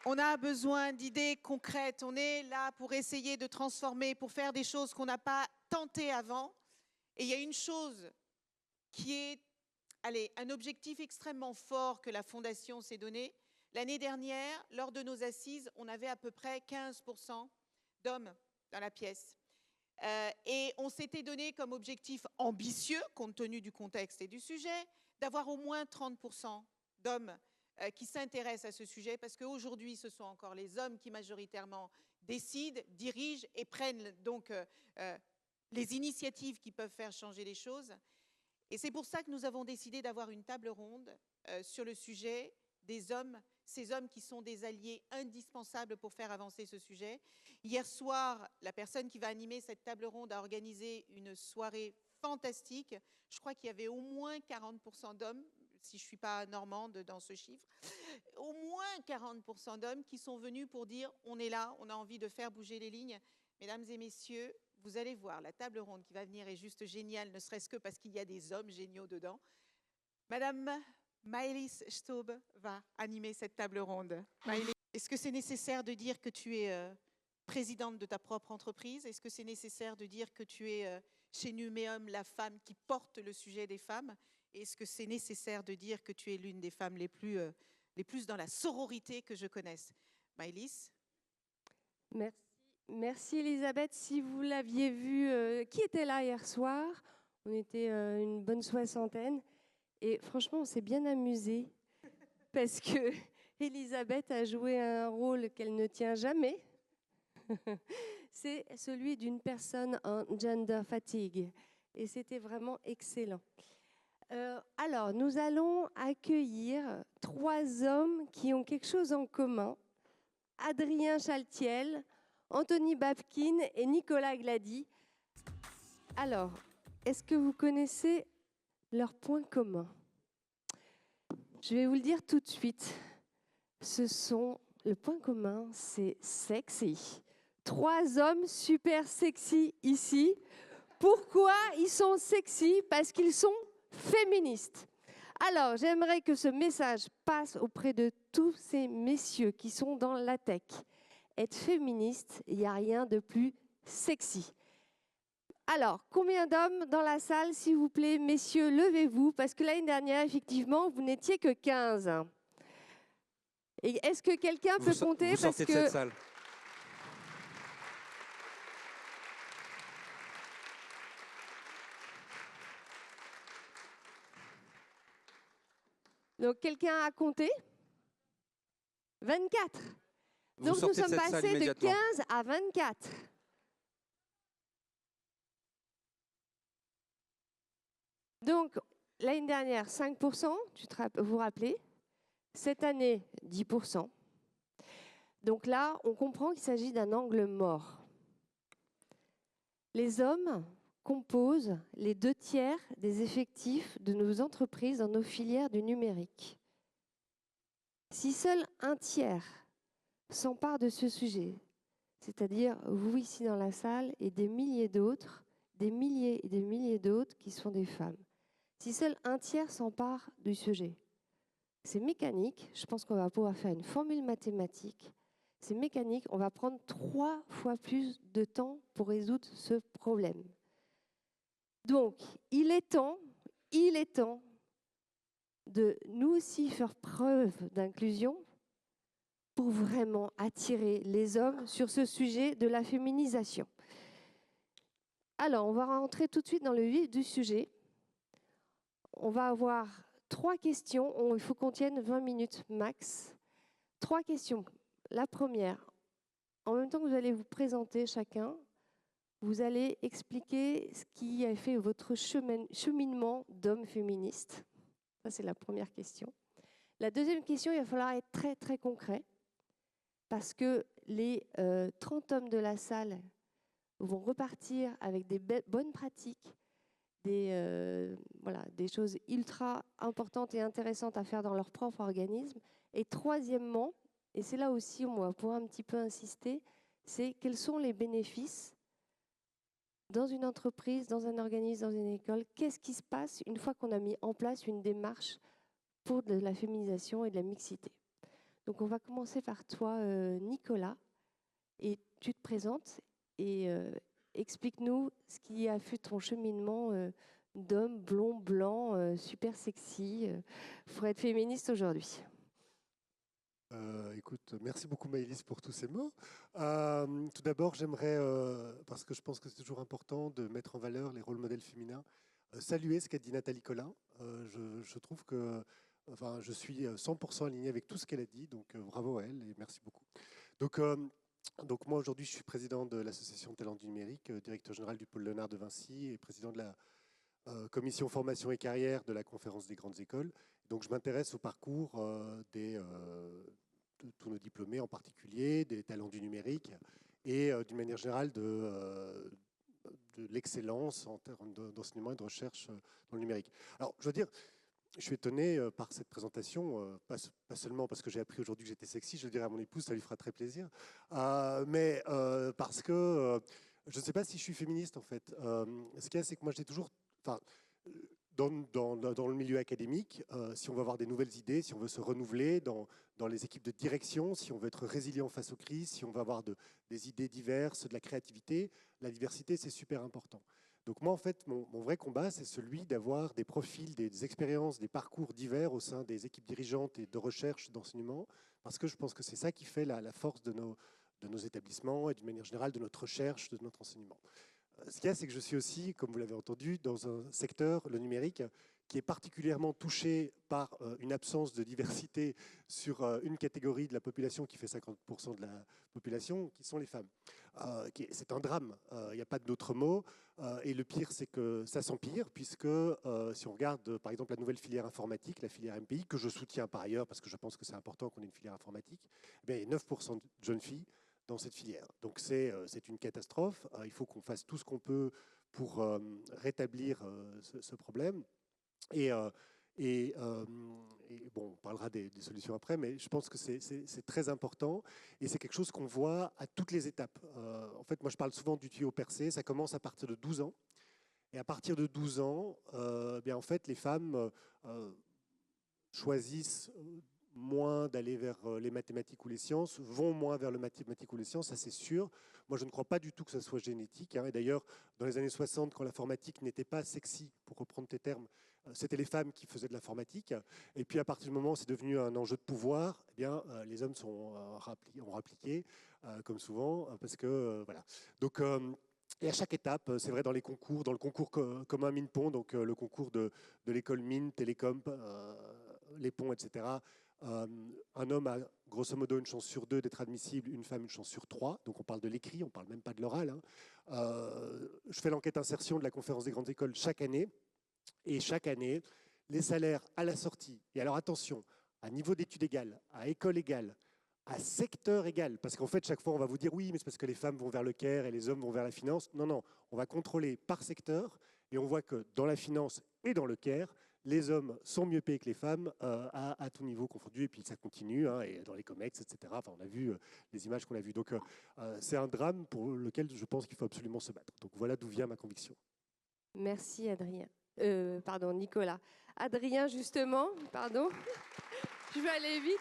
On a besoin d'idées concrètes. On est là pour essayer de transformer, pour faire des choses qu'on n'a pas tentées avant. Et il y a une chose qui est, allez, un objectif extrêmement fort que la Fondation s'est donné. L'année dernière, lors de nos assises, on avait à peu près 15% d'hommes dans la pièce. Et on s'était donné comme objectif ambitieux, compte tenu du contexte et du sujet, d'avoir au moins 30% d'hommes qui s'intéressent à ce sujet, parce qu'aujourd'hui, ce sont encore les hommes qui majoritairement décident, dirigent et prennent donc les initiatives qui peuvent faire changer les choses. Et c'est pour ça que nous avons décidé d'avoir une table ronde sur le sujet des hommes, ces hommes qui sont des alliés indispensables pour faire avancer ce sujet. Hier soir, la personne qui va animer cette table ronde a organisé une soirée fantastique. Je crois qu'il y avait au moins 40% d'hommes, si je ne suis pas normande dans ce chiffre, au moins 40% d'hommes qui sont venus pour dire « on est là, on a envie de faire bouger les lignes ». Mesdames et messieurs, vous allez voir, la table ronde qui va venir est juste géniale, ne serait-ce que parce qu'il y a des hommes géniaux dedans. Madame Maëlys Staub va animer cette table ronde. Maëlys, est-ce que c'est nécessaire de dire que tu es présidente de ta propre entreprise? Est-ce que c'est nécessaire de dire que tu es chez Numéum la femme qui porte le sujet des femmes? Est-ce que c'est nécessaire de dire que tu es l'une des femmes les plus dans la sororité que je connaisse? Maëlys? Merci. Merci Elisabeth. Si vous l'aviez vu, qui était là hier soir? On était une bonne soixantaine. Et franchement, on s'est bien amusé parce que Elisabeth a joué un rôle qu'elle ne tient jamais. C'est celui d'une personne en gender fatigue. Et c'était vraiment excellent. Alors, nous allons accueillir 3 hommes qui ont quelque chose en commun. Adrien Chaltiel, Anthony Babkin et Nicolas Glady. Alors, est-ce que vous connaissez leurs points communs? Je vais vous le dire tout de suite. Le point commun, c'est sexy. 3 hommes super sexy ici. Pourquoi ils sont sexy? Parce qu'ils sont féministes. Alors, j'aimerais que ce message passe auprès de tous ces messieurs qui sont dans la tech. Être féministe, il n'y a rien de plus sexy. Alors, combien d'hommes dans la salle, s'il vous plaît, messieurs, levez-vous, parce que l'année dernière, effectivement, vous n'étiez que 15. Et est-ce que quelqu'un peut compter? Vous sortez de cette salle. Donc, quelqu'un a compté? 24. Donc, nous sommes passés de 15 à 24. Donc, l'année dernière, 5%, vous vous rappelez? Cette année, 10%. Donc là, on comprend qu'il s'agit d'un angle mort. Les hommes composent les 2/3 des effectifs de nos entreprises dans nos filières du numérique. Si seul 1/3 s'empare de ce sujet, c'est-à-dire vous ici dans la salle et des milliers d'autres, des milliers et des milliers d'autres qui sont des femmes, si seul 1/3 s'empare du sujet, c'est mécanique, je pense qu'on va pouvoir faire une formule mathématique, c'est mécanique, on va prendre 3 fois plus de temps pour résoudre ce problème. Donc, il est temps de nous aussi faire preuve d'inclusion pour vraiment attirer les hommes sur ce sujet de la féminisation. Alors, on va rentrer tout de suite dans le vif du sujet. On va avoir 3 questions. Il faut qu'on tienne 20 minutes max. 3 questions. La première, en même temps que vous allez vous présenter chacun, vous allez expliquer ce qui a fait votre cheminement d'homme féministe. Ça, c'est la première question. La deuxième question, il va falloir être très, très concret parce que les 30 hommes de la salle vont repartir avec des bonnes pratiques, des choses ultra importantes et intéressantes à faire dans leur propre organisme. Et troisièmement, et c'est là aussi où on va pouvoir un petit peu insister, c'est quels sont les bénéfices dans une entreprise, dans un organisme, dans une école. Qu'est-ce qui se passe une fois qu'on a mis en place une démarche pour de la féminisation et de la mixité? Donc, on va commencer par toi, Nicolas, et tu te présentes et explique-nous ce qui a fait ton cheminement d'homme blond, blanc, super sexy, pour être féministe aujourd'hui. Écoute, merci beaucoup Maëlys pour tous ces mots. Tout d'abord, j'aimerais, parce que je pense que c'est toujours important de mettre en valeur les rôles modèles féminins, saluer ce qu'a dit Nathalie Collin. Je trouve que enfin, je suis 100% aligné avec tout ce qu'elle a dit, donc bravo à elle et merci beaucoup. Donc, donc moi aujourd'hui, je suis président de l'association Talents du numérique, directeur général du pôle Léonard de Vinci et président de la commission formation et carrière de la conférence des grandes écoles. Donc je m'intéresse au parcours de tous nos diplômés, en particulier des talents du numérique et d'une manière générale de l'excellence en termes d'enseignement et de recherche dans le numérique. Alors je veux dire, je suis étonné par cette présentation, pas seulement parce que j'ai appris aujourd'hui que j'étais sexy, je le dirai à mon épouse, ça lui fera très plaisir, mais parce que je ne sais pas si je suis féministe en fait. Ce qu'il y a, c'est que moi j'ai toujours... Enfin, dans le milieu académique, si on veut avoir des nouvelles idées, si on veut se renouveler dans les équipes de direction, si on veut être résilient face aux crises, si on veut avoir des idées diverses, de la créativité, la diversité, c'est super important. Donc moi, en fait, mon vrai combat, c'est celui d'avoir des profils, des expériences, des parcours divers au sein des équipes dirigeantes et de recherche, d'enseignement, parce que je pense que c'est ça qui fait la force de nos établissements et d'une manière générale de notre recherche, de notre enseignement. Ce qu'il y a, c'est que je suis aussi, comme vous l'avez entendu, dans un secteur, le numérique, qui est particulièrement touché par une absence de diversité sur une catégorie de la population qui fait 50% de la population, qui sont les femmes. C'est un drame, il n'y a pas d'autre mot. Et le pire, c'est que ça s'empire, puisque si on regarde par exemple la nouvelle filière informatique, la filière MPI, que je soutiens par ailleurs, parce que je pense que c'est important qu'on ait une filière informatique, eh bien, 9% de jeunes filles dans cette filière. Donc c'est une catastrophe. Il faut qu'on fasse tout ce qu'on peut pour rétablir ce problème. Et, bon, on parlera des solutions après, mais je pense que c'est très important et c'est quelque chose qu'on voit à toutes les étapes. En fait, moi, je parle souvent du tuyau percé. Ça commence à partir de 12 ans. Et à partir de 12 ans, bien, en fait, les femmes choisissent moins d'aller vers les mathématiques ou les sciences, vont moins vers le mathématique ou les sciences, ça c'est sûr. Moi, je ne crois pas du tout que ça soit génétique. Et d'ailleurs, dans les années 60, quand l'informatique n'était pas sexy, pour reprendre tes termes, c'était les femmes qui faisaient de l'informatique. Et puis, à partir du moment où c'est devenu un enjeu de pouvoir, eh bien, les hommes ont rappliqué, comme souvent, parce que, voilà. Donc, et à chaque étape, c'est vrai dans les concours, dans le concours commun Mines-Ponts, donc le concours de l'école Mines, Télécom, les ponts, etc., un homme a grosso modo une chance sur 2 d'être admissible, une femme une chance sur 3. Donc on parle de l'écrit, on ne parle même pas de l'oral. Hein. Je fais l'enquête insertion de la conférence des grandes écoles chaque année. Et chaque année, les salaires à la sortie, et alors attention, à niveau d'études égales, à école égale, à secteur égal, parce qu'en fait, chaque fois, on va vous dire oui, mais c'est parce que les femmes vont vers le care et les hommes vont vers la finance. Non, non, on va contrôler par secteur et on voit que dans la finance et dans le care, les hommes sont mieux payés que les femmes à tout niveau confondu, et puis ça continue, hein, et dans les COMEX, etc. Enfin, on a vu les images qu'on a vues. Donc, c'est un drame pour lequel je pense qu'il faut absolument se battre. Donc, voilà d'où vient ma conviction. Merci, Adrien. Pardon, Nicolas. Adrien, justement, pardon, je vais aller vite.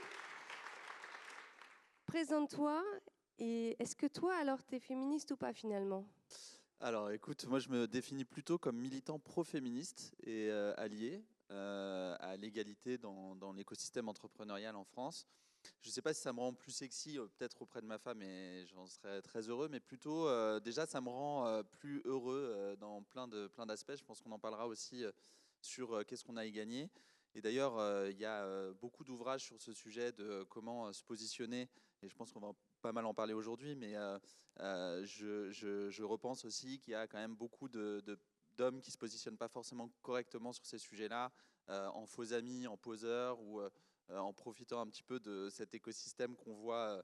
Présente-toi, et est-ce que toi, alors, tu es féministe ou pas, finalement ? Alors écoute, moi je me définis plutôt comme militant pro-féministe et allié à l'égalité dans l'écosystème entrepreneurial en France. Je ne sais pas si ça me rend plus sexy, peut-être auprès de ma femme, et j'en serais très heureux, mais plutôt, déjà, ça me rend plus heureux dans plein d'aspects. Je pense qu'on en parlera aussi sur qu'est-ce qu'on a à y gagner. Et d'ailleurs, il y a beaucoup d'ouvrages sur ce sujet de comment se positionner, et je pense qu'on va pas mal en parler aujourd'hui, mais je repense aussi qu'il y a quand même beaucoup d'hommes qui ne se positionnent pas forcément correctement sur ces sujets-là, en faux amis, en poseurs, ou en profitant un petit peu de cet écosystème qu'on voit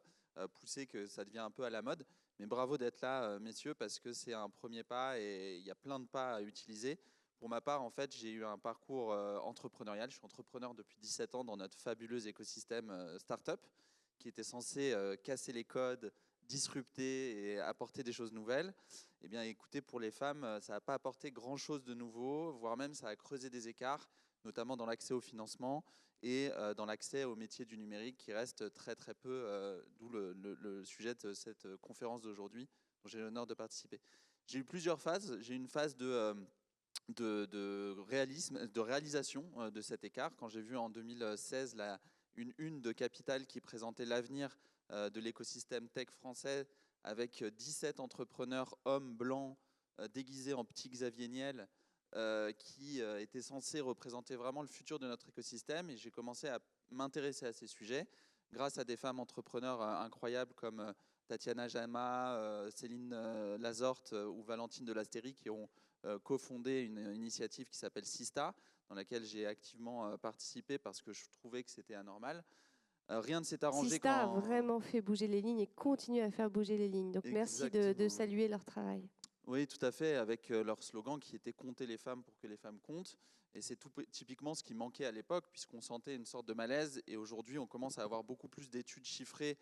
pousser, que ça devient un peu à la mode. Mais bravo d'être là, messieurs, parce que c'est un premier pas et il y a plein de pas à utiliser. Pour ma part, en fait, j'ai eu un parcours entrepreneurial. Je suis entrepreneur depuis 17 ans dans notre fabuleux écosystème startup, qui était censé casser les codes, disrupter et apporter des choses nouvelles. Eh bien, écoutez, pour les femmes, ça n'a pas apporté grand-chose de nouveau, voire même ça a creusé des écarts, notamment dans l'accès au financement. et dans l'accès aux métiers du numérique qui reste très très peu, d'où le sujet de cette conférence d'aujourd'hui dont j'ai l'honneur de participer. J'ai eu plusieurs phases. J'ai eu une phase de réalisation de cet écart. Quand j'ai vu en 2016 une une de Capital qui présentait l'avenir de l'écosystème tech français avec 17 entrepreneurs hommes blancs déguisés en petit Xavier Niel qui étaient censés représenter vraiment le futur de notre écosystème. Et j'ai commencé à m'intéresser à ces sujets grâce à des femmes entrepreneurs incroyables comme Tatiana Jama, Céline Lazorte ou Valentine de Lastérie qui ont cofondé une initiative qui s'appelle Sista, dans laquelle j'ai activement participé parce que je trouvais que c'était anormal. Rien ne s'est arrangé Sista quand... a vraiment fait bouger les lignes et continue à faire bouger les lignes. Donc merci de Exactement. saluer leur travail. Oui, tout à fait, avec leur slogan qui était « Compter les femmes pour que les femmes comptent ». Et c'est typiquement ce qui manquait à l'époque, puisqu'on sentait une sorte de malaise. Et aujourd'hui, on commence à avoir beaucoup plus d'études chiffrées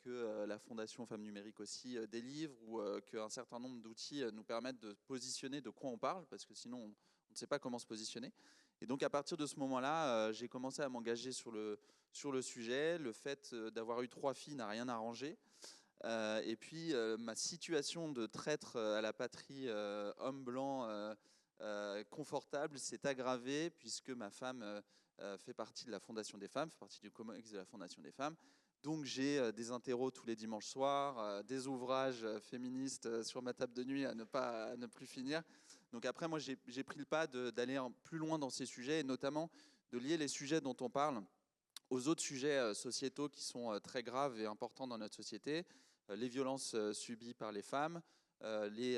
que la Fondation Femmes Numériques aussi délivre, ou qu'un certain nombre d'outils nous permettent de positionner de quoi on parle, parce que sinon, on ne sait pas comment se positionner. Et donc, à partir de ce moment-là, j'ai commencé à m'engager sur le sujet. Le fait d'avoir eu 3 filles n'a rien arrangé. Et puis, ma situation de traître à la patrie homme blanc confortable s'est aggravée puisque ma femme fait partie de la Fondation des femmes, fait partie du COMEX de la Fondation des femmes. Donc, j'ai des interros tous les dimanches soirs, des ouvrages féministes sur ma table de nuit à ne plus finir. Donc après, moi, j'ai pris le pas d'aller plus loin dans ces sujets et notamment de lier les sujets dont on parle aux autres sujets sociétaux qui sont très graves et importants dans notre société. Les violences subies par les femmes, les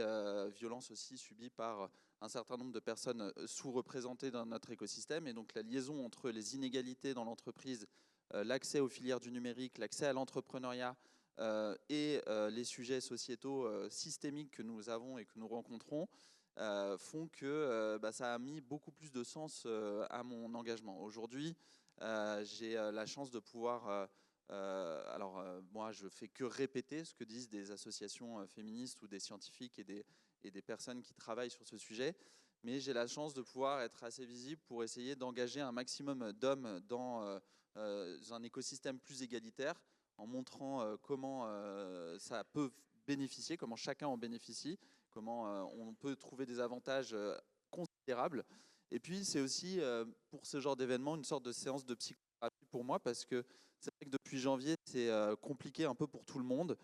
violences aussi subies par un certain nombre de personnes sous-représentées dans notre écosystème. Et donc la liaison entre les inégalités dans l'entreprise, l'accès aux filières du numérique, l'accès à l'entrepreneuriat et les sujets sociétaux systémiques que nous avons et que nous rencontrons font que ça a mis beaucoup plus de sens à mon engagement. Aujourd'hui, j'ai la chance de pouvoir... moi, je fais que répéter ce que disent des associations féministes ou des scientifiques et des personnes qui travaillent sur ce sujet, mais j'ai la chance de pouvoir être assez visible pour essayer d'engager un maximum d'hommes dans un écosystème plus égalitaire, en montrant comment ça peut bénéficier, comment chacun en bénéficie, comment on peut trouver des avantages considérables. Et puis, c'est aussi, pour ce genre d'événement, une sorte de séance de psychothérapie pour moi, parce que c'est vrai que depuis janvier, c'est compliqué un peu pour tout le monde.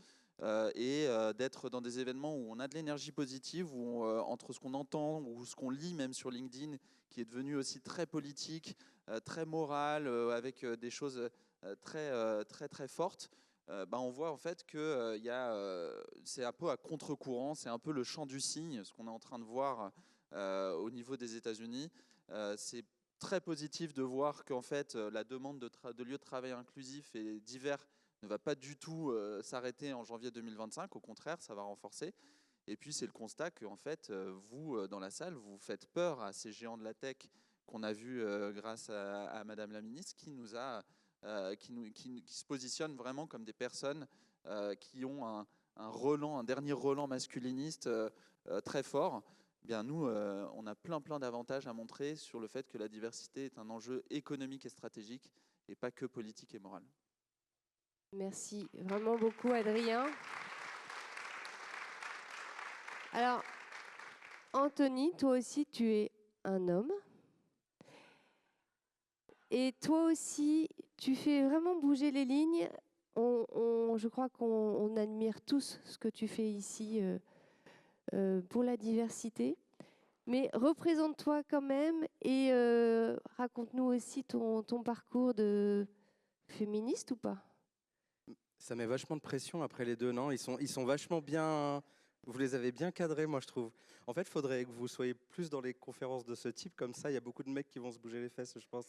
Et d'être dans des événements où on a de l'énergie positive, où entre ce qu'on entend ou ce qu'on lit même sur LinkedIn, qui est devenu aussi très politique, très moral, avec des choses très fortes, on voit en fait que c'est un peu à contre-courant, c'est un peu le chant du cygne, ce qu'on est en train de voir au niveau des États-Unis. C'est très positif de voir qu'en fait la demande de lieux de travail inclusifs et divers ne va pas du tout s'arrêter en janvier 2025, au contraire, ça va renforcer. Et puis c'est le constat que en fait, vous, dans la salle, vous faites peur à ces géants de la tech qu'on a vus grâce à Madame la Ministre, qui se positionnent vraiment comme des personnes qui ont un dernier relent masculiniste très fort. Bien, nous, on a plein d'avantages à montrer sur le fait que la diversité est un enjeu économique et stratégique et pas que politique et moral. Merci vraiment beaucoup, Adrien. Alors, Anthony, toi aussi, tu es un homme. Et toi aussi, tu fais vraiment bouger les lignes. Je crois qu'on admire tous ce que tu fais ici pour la diversité. Mais représente-toi quand même et raconte-nous aussi ton parcours de féministe ou pas? Ça met vachement de pression après les deux, non? Ils sont vachement bien... Vous les avez bien cadrés, moi, je trouve. En fait, il faudrait que vous soyez plus dans les conférences de ce type. Comme ça, il y a beaucoup de mecs qui vont se bouger les fesses, je pense.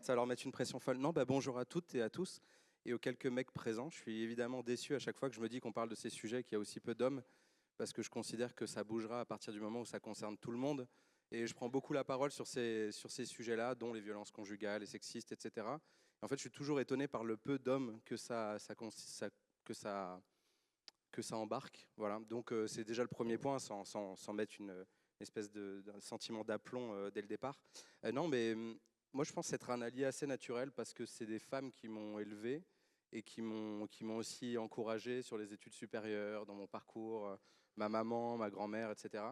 Ça va leur mettre une pression folle. Non, bonjour à toutes et à tous. Et aux quelques mecs présents, je suis évidemment déçu à chaque fois que je me dis qu'on parle de ces sujets, qu'il y a aussi peu d'hommes, parce que je considère que ça bougera à partir du moment où ça concerne tout le monde. Et je prends beaucoup la parole sur ces sujets-là, dont les violences conjugales, les sexistes, etc. En fait, je suis toujours étonné par le peu d'hommes que ça embarque. Voilà. Donc, c'est déjà le premier point, sans mettre une espèce de sentiment d'aplomb dès le départ. Non, mais moi, je pense être un allié assez naturel parce que c'est des femmes qui m'ont élevé et qui m'ont aussi encouragé sur les études supérieures, dans mon parcours, ma maman, ma grand-mère, etc.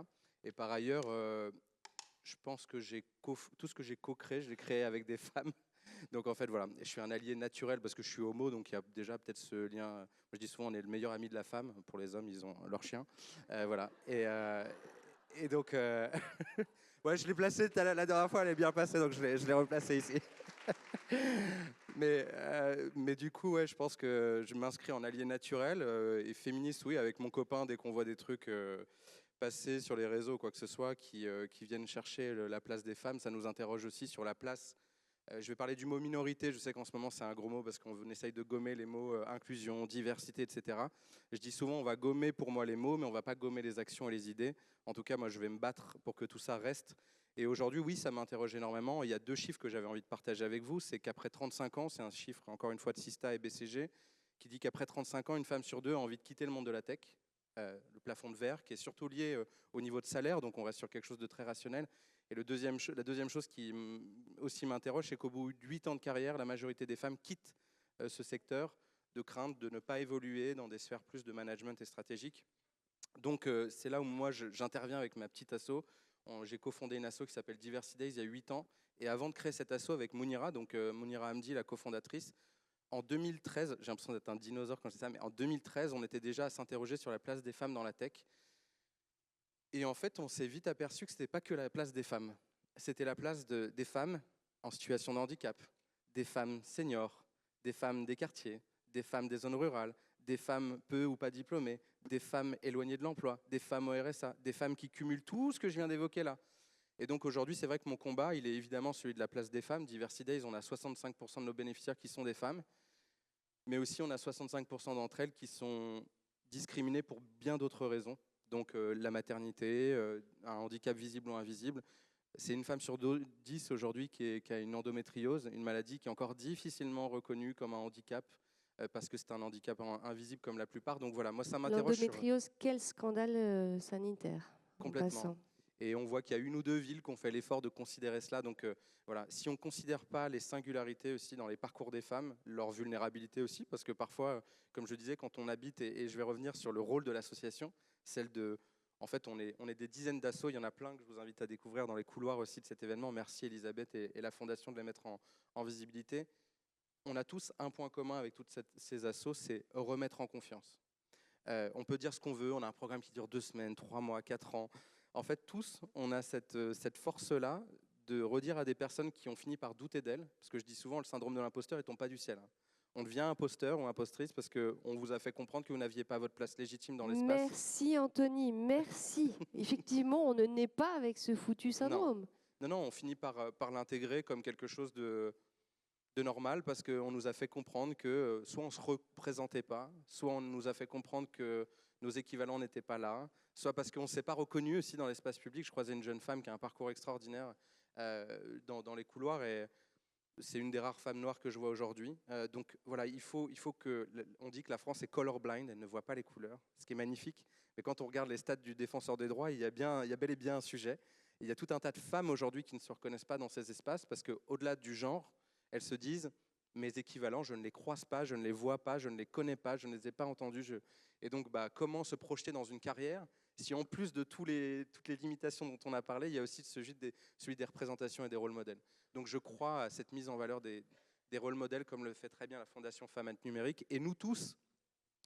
Et par ailleurs, je pense que tout ce que j'ai co-créé, je l'ai créé avec des femmes. Donc en fait, voilà, je suis un allié naturel parce que je suis homo, donc il y a déjà peut-être ce lien. Moi, je dis souvent, on est le meilleur ami de la femme. Pour les hommes, ils ont leur chien. Voilà. Et donc, ouais, je l'ai placé la dernière fois, elle est bien passée, donc je l'ai replacé ici. Mais du coup, ouais, je pense que je m'inscris en allié naturel et féministe, oui, avec mon copain, dès qu'on voit des trucs passer sur les réseaux, quoi que ce soit, qui viennent chercher la place des femmes, ça nous interroge aussi sur la place. Je vais parler du mot minorité, je sais qu'en ce moment c'est un gros mot parce qu'on essaye de gommer les mots inclusion, diversité, etc. Je dis souvent on va gommer pour moi les mots, mais on ne va pas gommer les actions et les idées. En tout cas, moi je vais me battre pour que tout ça reste. Et aujourd'hui, oui, ça m'interroge énormément. Il y a 2 chiffres que j'avais envie de partager avec vous. C'est qu'après 35 ans, c'est un chiffre encore une fois de Sista et BCG, qui dit qu'après 35 ans, une femme sur 2 a envie de quitter le monde de la tech. Le plafond de verre, qui est surtout lié au niveau de salaire, donc on reste sur quelque chose de très rationnel. Et la deuxième chose qui aussi m'interroge, c'est qu'au bout de 8 ans de carrière, la majorité des femmes quittent ce secteur de crainte de ne pas évoluer dans des sphères plus de management et stratégique. Donc c'est là où moi j'interviens avec ma petite asso. J'ai cofondé une asso qui s'appelle Diversity Days il y a 8 ans. Et avant de créer cette asso avec Mounira, donc Mounira Hamdi, la cofondatrice, en 2013, j'ai l'impression d'être un dinosaure quand je dis ça, mais en 2013, on était déjà à s'interroger sur la place des femmes dans la tech. Et en fait, on s'est vite aperçu que ce n'était pas que la place des femmes. C'était la place des femmes en situation de handicap, des femmes seniors, des femmes des quartiers, des femmes des zones rurales, des femmes peu ou pas diplômées, des femmes éloignées de l'emploi, des femmes au RSA, des femmes qui cumulent tout ce que je viens d'évoquer là. Et donc aujourd'hui, c'est vrai que mon combat, il est évidemment celui de la place des femmes. Diversity Days, on a 65% de nos bénéficiaires qui sont des femmes, mais aussi on a 65% d'entre elles qui sont discriminées pour bien d'autres raisons. Donc la maternité, un handicap visible ou invisible. C'est une femme sur 10 aujourd'hui qui a une endométriose, une maladie qui est encore difficilement reconnue comme un handicap parce que c'est un handicap invisible comme la plupart. Donc voilà, moi ça m'interroge sur... L'endométriose, quel scandale sanitaire. Complètement. Et on voit qu'il y a 1 ou 2 villes qui ont fait l'effort de considérer cela. Donc voilà, si on ne considère pas les singularités aussi dans les parcours des femmes, leur vulnérabilité aussi, parce que parfois, comme je disais, quand on habite, et je vais revenir sur le rôle de l'association, celle de... En fait, on est des dizaines d'assauts, il y en a plein que je vous invite à découvrir dans les couloirs aussi de cet événement. Merci Elisabeth et la Fondation de les mettre en visibilité. On a tous un point commun avec toutes ces assos, c'est remettre en confiance. On peut dire ce qu'on veut, on a un programme qui dure 2 semaines, 3 mois, 4 ans. En fait, tous, on a cette force-là de redire à des personnes qui ont fini par douter d'elles, parce que je dis souvent, le syndrome de l'imposteur ne tombe pas du ciel. On devient imposteur ou impostrice parce qu'on vous a fait comprendre que vous n'aviez pas votre place légitime dans l'espace. Merci Anthony, merci. Effectivement, on ne naît pas avec ce foutu syndrome. Non, on finit par l'intégrer comme quelque chose de normal parce qu'on nous a fait comprendre que soit on ne se représentait pas, soit on nous a fait comprendre que nos équivalents n'étaient pas là, soit parce qu'on ne s'est pas reconnu aussi dans l'espace public. Je croisais une jeune femme qui a un parcours extraordinaire dans les couloirs et c'est une des rares femmes noires que je vois aujourd'hui. Donc voilà, il faut que... On dit que la France est colorblind, elle ne voit pas les couleurs, ce qui est magnifique. Mais quand on regarde les stats du défenseur des droits, il y a bel et bien un sujet. Il y a tout un tas de femmes aujourd'hui qui ne se reconnaissent pas dans ces espaces parce qu'au-delà du genre, elles se disent « mes équivalents, je ne les croise pas, je ne les vois pas, je ne les connais pas, je ne les ai pas entendus. » Et donc, comment se projeter dans une carrière si en plus de toutes les limitations dont on a parlé, il y a aussi celui des représentations et des rôles modèles. Donc je crois à cette mise en valeur des rôles modèles comme le fait très bien la Fondation Femmes Numérique. Et nous tous,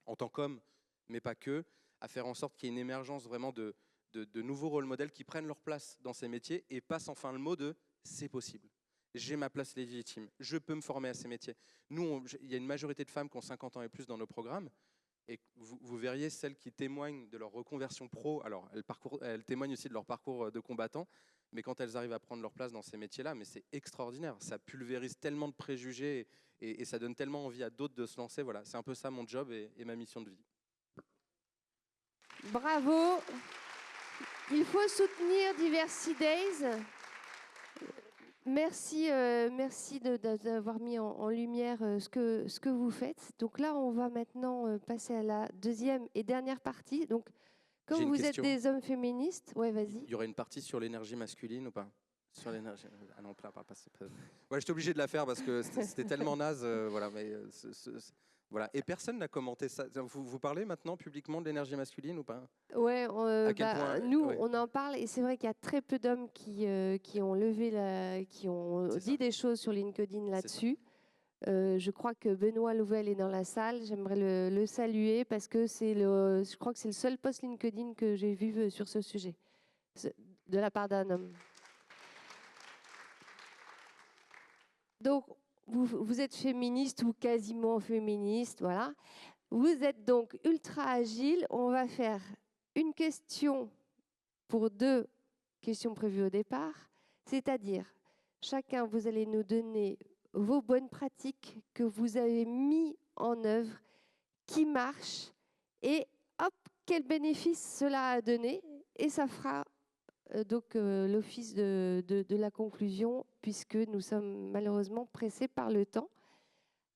en tant qu'hommes, mais pas que, à faire en sorte qu'il y ait une émergence vraiment de nouveaux rôles modèles qui prennent leur place dans ces métiers et passent enfin le mot de « c'est possible ». J'ai ma place légitime, je peux me former à ces métiers. Nous, il y a une majorité de femmes qui ont 50 ans et plus dans nos programmes, et vous verriez celles qui témoignent de leur reconversion pro. Alors, elles témoignent aussi de leur parcours de combattant, mais quand elles arrivent à prendre leur place dans ces métiers-là, mais c'est extraordinaire. Ça pulvérise tellement de préjugés et ça donne tellement envie à d'autres de se lancer. Voilà, c'est un peu ça mon job et ma mission de vie. Bravo. Il faut soutenir Diversity Days. Merci d'avoir mis en lumière ce que vous faites. Donc là, on va maintenant passer à la deuxième et dernière partie. Donc, comme vous êtes des hommes féministes, ouais, vas-y. Il y aurait une partie sur l'énergie masculine ou pas? Sur l'énergie. Ah non, plein, pas. Ouais, j'étais obligé de la faire parce que c'était tellement naze. Voilà, mais voilà. Et personne n'a commenté ça. Vous parlez maintenant publiquement de l'énergie masculine ou pas? Ouais, À quel point nous, ouais. on en parle et c'est vrai qu'il y a très peu d'hommes qui ont qui ont C'est dit ça. des choses sur LinkedIn ça. là-dessus. Je crois que Benoît Louvel est dans la salle. J'aimerais le saluer parce que je crois que c'est le seul post LinkedIn que j'ai vu sur ce sujet, de la part d'un homme. Donc, vous êtes féministe ou quasiment féministe, voilà. Vous êtes donc ultra agile. On va faire une question pour 2 questions prévues au départ, c'est-à-dire chacun, vous allez nous donner vos bonnes pratiques que vous avez mis en œuvre, qui marchent, et hop, quel bénéfice cela a donné, et ça fera donc l'office de la conclusion, puisque nous sommes malheureusement pressés par le temps.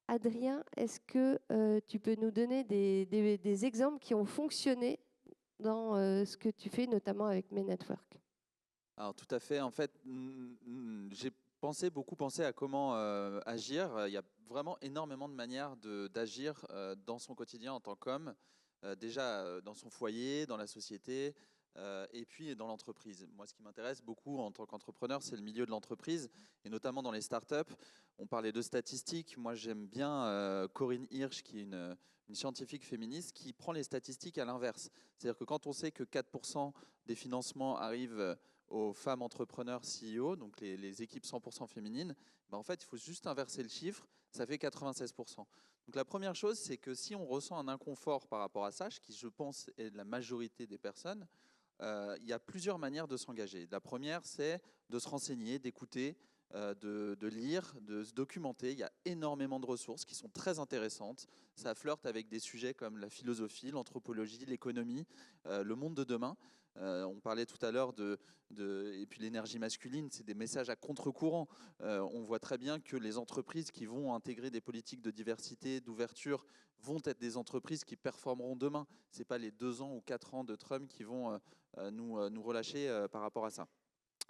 Adrien, est-ce que tu peux nous donner des exemples qui ont fonctionné dans ce que tu fais, notamment avec Men at Work? Alors tout à fait. En fait, j'ai beaucoup pensé à comment agir. Il y a vraiment énormément de manières d'agir dans son quotidien en tant qu'homme. Déjà dans son foyer, dans la société, et puis dans l'entreprise. Moi, ce qui m'intéresse beaucoup en tant qu'entrepreneur, c'est le milieu de l'entreprise, et notamment dans les startups. On parlait de statistiques. Moi, j'aime bien Corinne Hirsch, qui est une scientifique féministe, qui prend les statistiques à l'inverse. C'est-à-dire que quand on sait que 4% des financements arrivent aux femmes entrepreneurs CEO, donc les équipes 100% féminines, ben en fait, il faut juste inverser le chiffre, ça fait 96%. Donc la première chose, c'est que si on ressent un inconfort par rapport à ça, ce qui, je pense, est la majorité des personnes, il y a plusieurs manières de s'engager. La première, c'est de se renseigner, d'écouter, de lire, de se documenter. Il y a énormément de ressources qui sont très intéressantes. Ça flirte avec des sujets comme la philosophie, l'anthropologie, l'économie, le monde de demain. On parlait tout à l'heure et puis l'énergie masculine, c'est des messages à contre-courant. On voit très bien que les entreprises qui vont intégrer des politiques de diversité, d'ouverture, vont être des entreprises qui performeront demain. Ce n'est pas les 2 ans ou 4 ans de Trump qui vont nous relâcher par rapport à ça.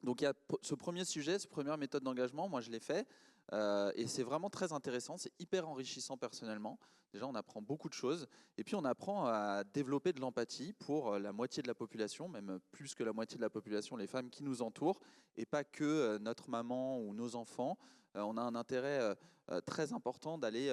Donc il y a ce premier sujet, cette première méthode d'engagement, moi je l'ai fait, et c'est vraiment très intéressant, c'est hyper enrichissant personnellement. Déjà on apprend beaucoup de choses, et puis on apprend à développer de l'empathie pour la moitié de la population, même plus que la moitié de la population, les femmes qui nous entourent, et pas que notre maman ou nos enfants. On a un intérêt très important d'aller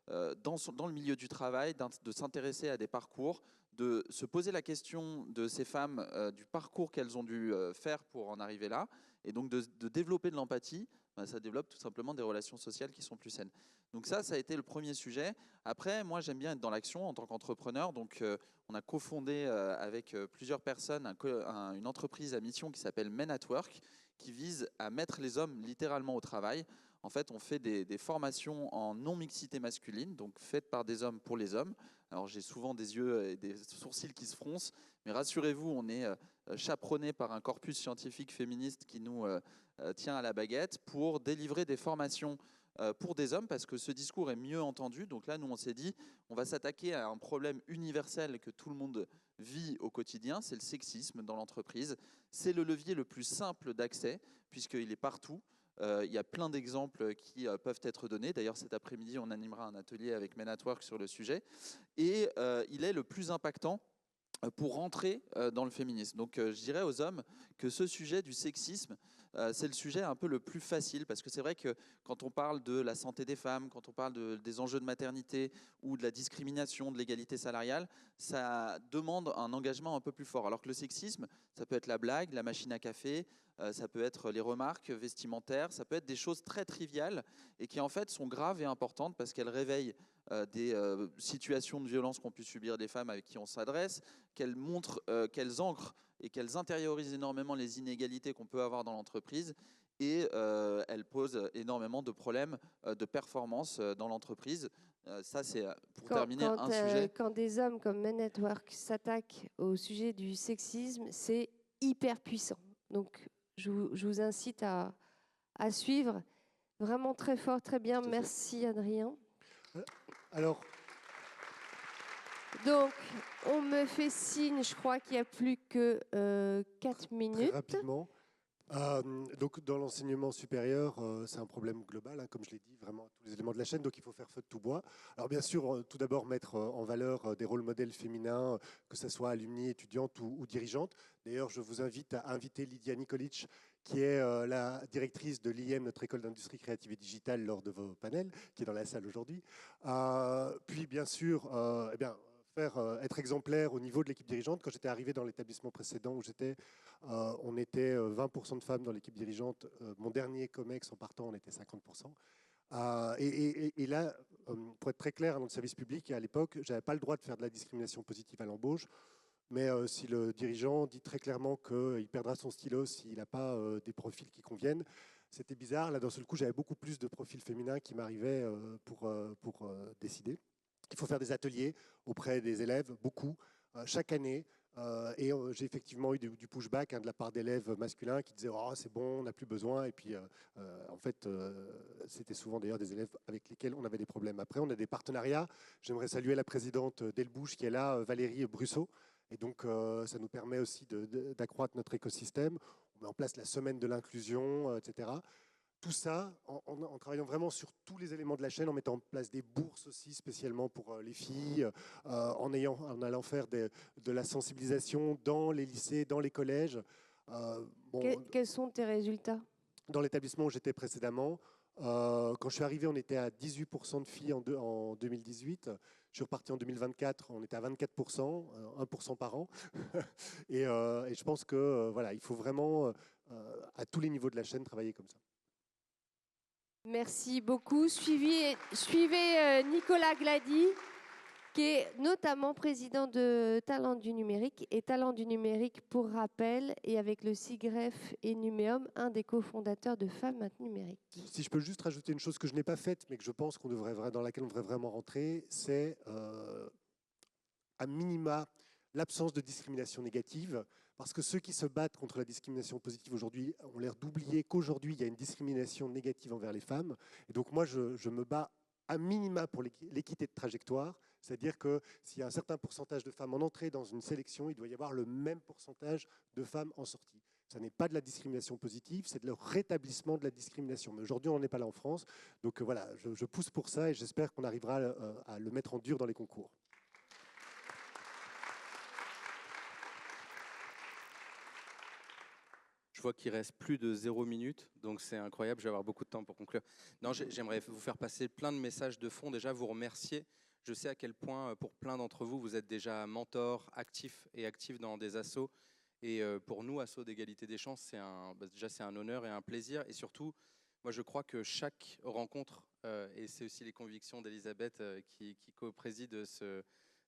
dans le milieu du travail, de s'intéresser à des parcours, de se poser la question de ces femmes, du parcours qu'elles ont dû faire pour en arriver là, et donc de développer de l'empathie. Ça développe tout simplement des relations sociales qui sont plus saines. Donc ça a été le premier sujet. Après, moi, j'aime bien être dans l'action en tant qu'entrepreneur. Donc, on a cofondé avec plusieurs personnes une entreprise à mission qui s'appelle Men at Work, qui vise à mettre les hommes littéralement au travail. En fait, on fait des formations en non-mixité masculine, donc faites par des hommes pour les hommes. Alors, j'ai souvent des yeux et des sourcils qui se froncent, mais rassurez-vous, on est chaperonné par un corpus scientifique féministe qui nous tient à la baguette pour délivrer des formations pour des hommes, parce que ce discours est mieux entendu. Donc là, nous, on s'est dit, on va s'attaquer à un problème universel que tout le monde vit au quotidien, c'est le sexisme dans l'entreprise. C'est le levier le plus simple d'accès, puisqu'il est partout. Il y a plein d'exemples qui peuvent être donnés. D'ailleurs, cet après-midi, on animera un atelier avec Men at Work sur le sujet. Et il est le plus impactant pour rentrer dans le féminisme. Donc je dirais aux hommes que ce sujet du sexisme, c'est le sujet un peu le plus facile, parce que c'est vrai que quand on parle de la santé des femmes, quand on parle des enjeux de maternité ou de la discrimination, de l'égalité salariale, ça demande un engagement un peu plus fort. Alors que le sexisme, ça peut être la blague, la machine à café, ça peut être les remarques vestimentaires, ça peut être des choses très triviales et qui en fait sont graves et importantes parce qu'elles réveillent des situations de violence qu'ont pu subir des femmes avec qui on s'adresse, qu'elles montrent, qu'elles ancrent et qu'elles intériorisent énormément les inégalités qu'on peut avoir dans l'entreprise, et elles posent énormément de problèmes de performance dans l'entreprise. Ça, c'est pour terminer un sujet. Quand des hommes comme Men at Work s'attaquent au sujet du sexisme, c'est hyper puissant. Donc, je vous incite à suivre. Vraiment très fort, très bien. Merci, Adrien. Alors, donc, on me fait signe, je crois qu'il n'y a plus que 4 minutes. très rapidement, Donc, dans l'enseignement supérieur, c'est un problème global, hein, comme je l'ai dit, vraiment tous les éléments de la chaîne, donc il faut faire feu de tout bois. Alors bien sûr, tout d'abord mettre en valeur des rôles modèles féminins, que ce soit alumni, étudiantes ou dirigeantes. D'ailleurs, je vous invite à inviter Lydia Nikolic, qui est la directrice de l'IM, notre école d'industrie créative et digitale, lors de vos panels, qui est dans la salle aujourd'hui. Puis bien sûr, être exemplaire au niveau de l'équipe dirigeante. Quand j'étais arrivé dans l'établissement précédent où j'étais, on était 20% de femmes dans l'équipe dirigeante. Mon dernier COMEX en partant, on était 50%. Et là, pour être très clair, dans le service public, à l'époque, je n'avais pas le droit de faire de la discrimination positive à l'embauche. Mais si le dirigeant dit très clairement qu'il perdra son stylo s'il n'a pas des profils qui conviennent, c'était bizarre. Là, d'un seul coup, j'avais beaucoup plus de profils féminins qui m'arrivaient pour décider. Il faut faire des ateliers auprès des élèves, beaucoup, chaque année. Et j'ai effectivement eu du pushback de la part d'élèves masculins qui disaient « Oh, c'est bon, on n'a plus besoin ». Et puis, en fait, c'était souvent d'ailleurs des élèves avec lesquels on avait des problèmes. Après, on a des partenariats. J'aimerais saluer la présidente d'Elbouche qui est là, Valérie Brusseau. Et donc, ça nous permet aussi d'accroître notre écosystème. On met en place la semaine de l'inclusion, etc. Tout ça en travaillant vraiment sur tous les éléments de la chaîne, en mettant en place des bourses aussi spécialement pour les filles, en allant faire de la sensibilisation dans les lycées, dans les collèges. Quels sont tes résultats? Dans l'établissement où j'étais précédemment, quand je suis arrivé, on était à 18% de filles en 2018. Je suis reparti en 2024, on était à 24%, 1% par an. et je pense que voilà, il faut vraiment, à tous les niveaux de la chaîne, travailler comme ça. Merci beaucoup. Suivez Nicolas Glady, qui est notamment président de Talents du numérique. Et Talents du numérique, pour rappel, et avec le SIGREF et Numéum, un des cofondateurs de Femmes Numérique. Si je peux juste rajouter une chose que je n'ai pas faite, mais que je pense dans laquelle on devrait vraiment rentrer, c'est à minima l'absence de discrimination négative. Parce que ceux qui se battent contre la discrimination positive aujourd'hui ont l'air d'oublier qu'aujourd'hui, il y a une discrimination négative envers les femmes. Et donc moi, je me bats à minima pour l'équité de trajectoire. C'est-à-dire que s'il y a un certain pourcentage de femmes en entrée dans une sélection, il doit y avoir le même pourcentage de femmes en sortie. Ça n'est pas de la discrimination positive, c'est de le rétablissement de la discrimination. Mais aujourd'hui, on n'en est pas là en France. Donc voilà, je pousse pour ça et j'espère qu'on arrivera à le mettre en dur dans les concours. Je vois qu'il reste plus de 0 minute, donc c'est incroyable, je vais avoir beaucoup de temps pour conclure. Non, j'aimerais vous faire passer plein de messages de fond, déjà vous remercier. Je sais à quel point, pour plein d'entre vous, vous êtes déjà mentors, actifs dans des assos. Et pour nous, assos d'égalité des chances, déjà c'est un honneur et un plaisir. Et surtout, moi je crois que chaque rencontre, et c'est aussi les convictions d'Elisabeth qui co-préside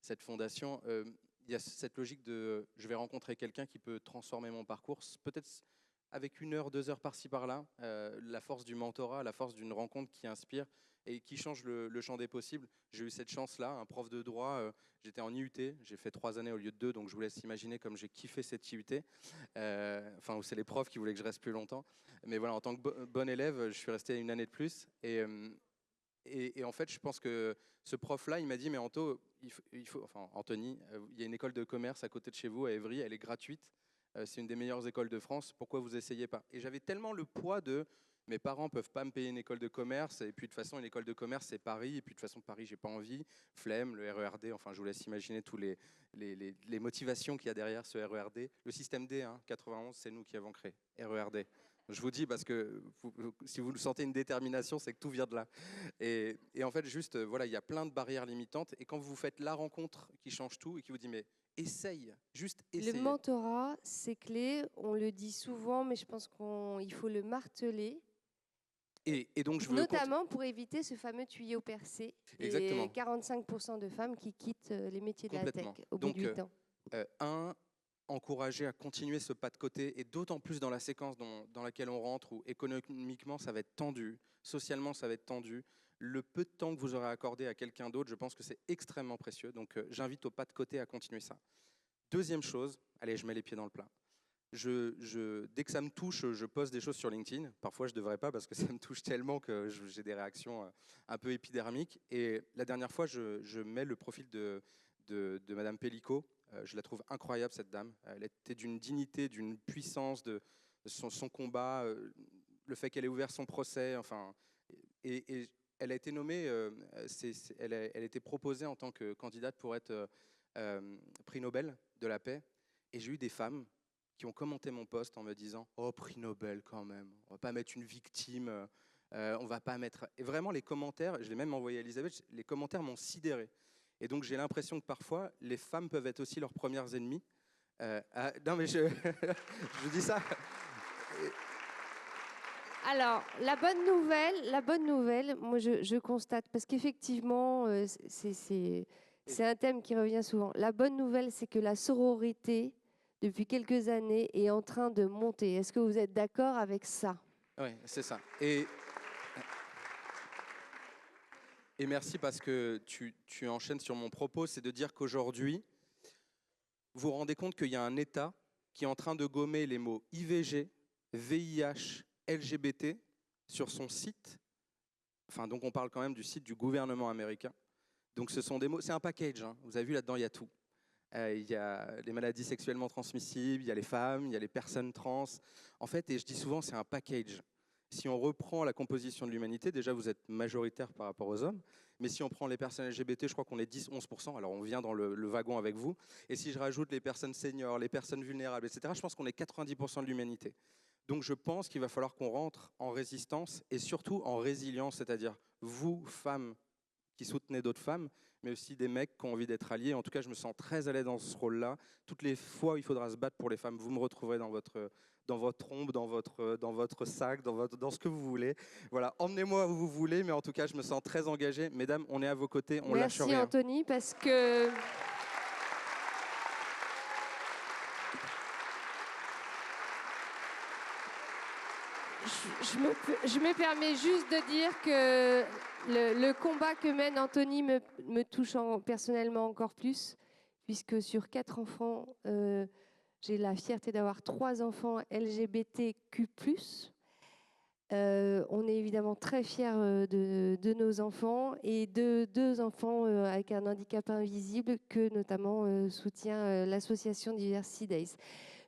cette fondation, il y a cette logique de je vais rencontrer quelqu'un qui peut transformer mon parcours, peut-être avec 1 heure, 2 heures par-ci par-là, la force du mentorat, la force d'une rencontre qui inspire et qui change le champ des possibles. J'ai eu cette chance-là, un prof de droit, j'étais en IUT, j'ai fait 3 années au lieu de 2, donc je vous laisse imaginer comme j'ai kiffé cette IUT, où c'est les profs qui voulaient que je reste plus longtemps. Mais voilà, en tant que bon élève, je suis resté 1 année de plus. Et en fait, je pense que ce prof-là, il m'a dit, mais Anto, Anthony, il y a une école de commerce à côté de chez vous, à Évry, elle est gratuite. C'est une des meilleures écoles de France, pourquoi vous essayez pas? Et j'avais tellement le poids de mes parents ne peuvent pas me payer une école de commerce, et puis de toute façon, une école de commerce, c'est Paris, et puis de toute façon, Paris, j'ai pas envie, flemme, le RERD, enfin, je vous laisse imaginer tous les motivations qu'il y a derrière ce RERD. Le système D, 91, c'est nous qui avons créé, RERD. Je vous dis, parce que si vous sentez une détermination, c'est que tout vient de là. Et en fait, juste, voilà, il y a plein de barrières limitantes, et quand vous faites la rencontre qui change tout, et qui vous dit, mais essaye, juste essaye. Le mentorat, c'est clé, on le dit souvent, mais je pense qu'il faut le marteler. Et donc je veux notamment pour éviter ce fameux tuyau percé. Exactement. Et 45% de femmes qui quittent les métiers de la tech au bout de 8 ans. Encourager à continuer ce pas de côté, et d'autant plus dans la séquence dans laquelle on rentre, où économiquement ça va être tendu, socialement ça va être tendu. Le peu de temps que vous aurez accordé à quelqu'un d'autre, je pense que c'est extrêmement précieux. Donc j'invite au pas de côté à continuer ça. Deuxième chose, allez, je mets les pieds dans le plat. Dès que ça me touche, je poste des choses sur LinkedIn. Parfois, je ne devrais pas parce que ça me touche tellement que j'ai des réactions un peu épidermiques. Et la dernière fois, je mets le profil de Madame Pellico. Je la trouve incroyable, cette dame. Elle était d'une dignité, d'une puissance, son combat, le fait qu'elle ait ouvert son procès, enfin, et elle a été nommée, elle a été proposée en tant que candidate pour être prix Nobel de la paix. Et j'ai eu des femmes qui ont commenté mon post en me disant « Oh, prix Nobel quand même, on va pas mettre une victime, on va pas mettre… » Et vraiment, les commentaires, je l'ai même envoyé à Elisabeth, les commentaires m'ont sidéré. Et donc, j'ai l'impression que parfois, les femmes peuvent être aussi leurs premières ennemies. Non, mais je dis ça. Alors, la bonne nouvelle, moi je constate, parce qu'effectivement, c'est un thème qui revient souvent. La bonne nouvelle, c'est que la sororité, depuis quelques années, est en train de monter. Est-ce que vous êtes d'accord avec ça? Oui, c'est ça. Et merci parce que tu enchaînes sur mon propos, c'est de dire qu'aujourd'hui, vous vous rendez compte qu'il y a un État qui est en train de gommer les mots IVG, VIH, LGBT sur son site. Enfin, donc on parle quand même du site du gouvernement américain. Donc ce sont des mots, c'est un package, hein. Vous avez vu là-dedans, il y a tout. Il y a les maladies sexuellement transmissibles, il y a les femmes, il y a les personnes trans. En fait, et je dis souvent, c'est un package. Si on reprend la composition de l'humanité, déjà vous êtes majoritaire par rapport aux hommes, mais si on prend les personnes LGBT, je crois qu'on est 10-11%, alors on vient dans le wagon avec vous, et si je rajoute les personnes seniors, les personnes vulnérables, etc., je pense qu'on est 90% de l'humanité. Donc je pense qu'il va falloir qu'on rentre en résistance et surtout en résilience, c'est-à-dire vous, femmes, qui soutenez d'autres femmes, mais aussi des mecs qui ont envie d'être alliés. En tout cas, je me sens très à l'aise dans ce rôle-là. Toutes les fois où il faudra se battre pour les femmes, vous me retrouverez dans votre ombre, dans votre sac, dans ce que vous voulez. Voilà, emmenez-moi où vous voulez, mais en tout cas, je me sens très engagé. Mesdames, on est à vos côtés, on lâche rien. Merci Anthony, parce que… Je me permets juste de dire que le combat que mène Anthony me touche personnellement encore plus, puisque sur 4 enfants, j'ai la fierté d'avoir 3 enfants LGBTQ+. On est évidemment très fiers de nos enfants et de 2 enfants avec un handicap invisible que notamment soutient l'association Diversity Days.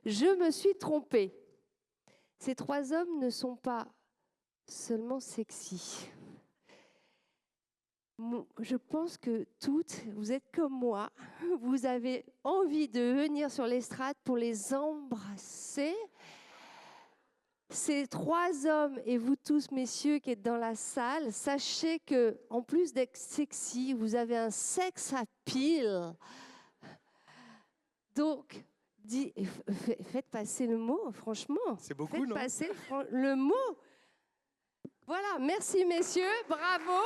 Je me suis trompée. Ces 3 hommes ne sont pas seulement sexy. Je pense que toutes, vous êtes comme moi, vous avez envie de venir sur l'estrade pour les embrasser. Ces 3 hommes et vous tous, messieurs, qui êtes dans la salle, sachez que, en plus d'être sexy, vous avez un sex appeal. Donc, faites passer le mot, franchement. C'est beaucoup, faites non? passer le mot. Voilà, merci messieurs, bravo.